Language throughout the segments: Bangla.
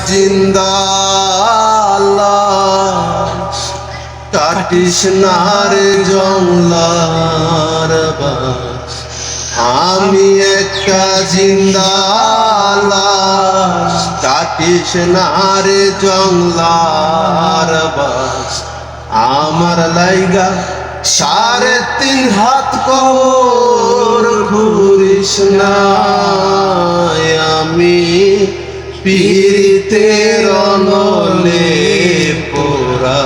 জিন্দা লাশ কাটিস না রে জংলার বাস। আমি একটা জিন্দা লাশ কাটিস না রে জংলার বাস। আমার লাইগা 3.5 হাত কবর ঘুরিস না। আমি পীড়িতের নলে পোড়া,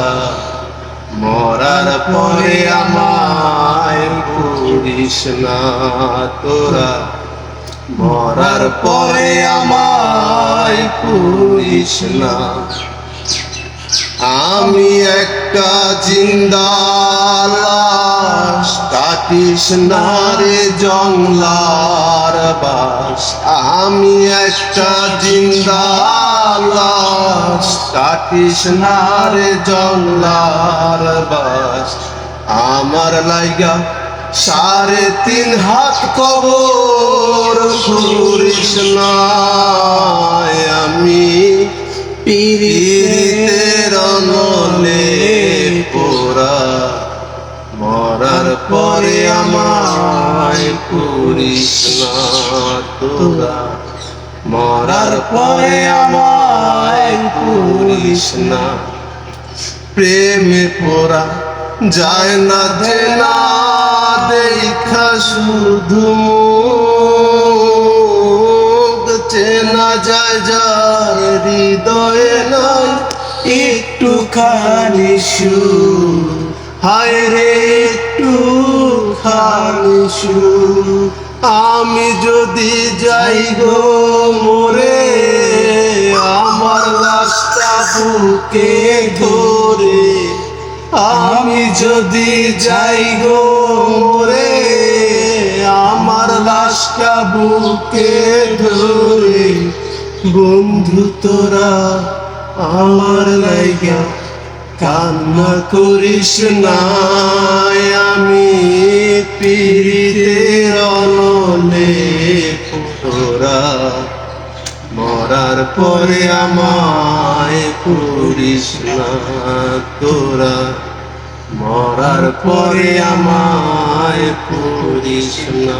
মরার পরে আমায় পুরিস না তোরা। মরার পরে আমায় পুরিস না। আমি একটা জিন্দা লাশ কাটিস না রে জংলার বাস। আমি একটা জিন্দা লাশ কাটিস না রে জংলার বাস। আমার লাইগা 3.5 হাত কবর ঘুরিস না। আমি পীড়িতের নলে পোড়া, মরার পরে আমায় পুরিস না তোরা। মরার পরে আমায় পুরিস না। প্রেমে পোড়া যায় না যে না দেখা শুধু চেনা যায় যার হৃদয়ে নাই একটুখানি সুর। হায় রে একটুখানি সুর। আমি যদি যাই গো মরে, আমার লাশটা বুকে ধরে। আমি যদি যাই গো মরে, আমার লাশটা বুকে ধরে। বন্ধু তোরা আমার লাইগা কান্না করিস না। আমি পীড়িতের নলে পোড়া, মরার পরে আমায় পুরিস না তোরা। মরার পরে আমায় পুরিস না।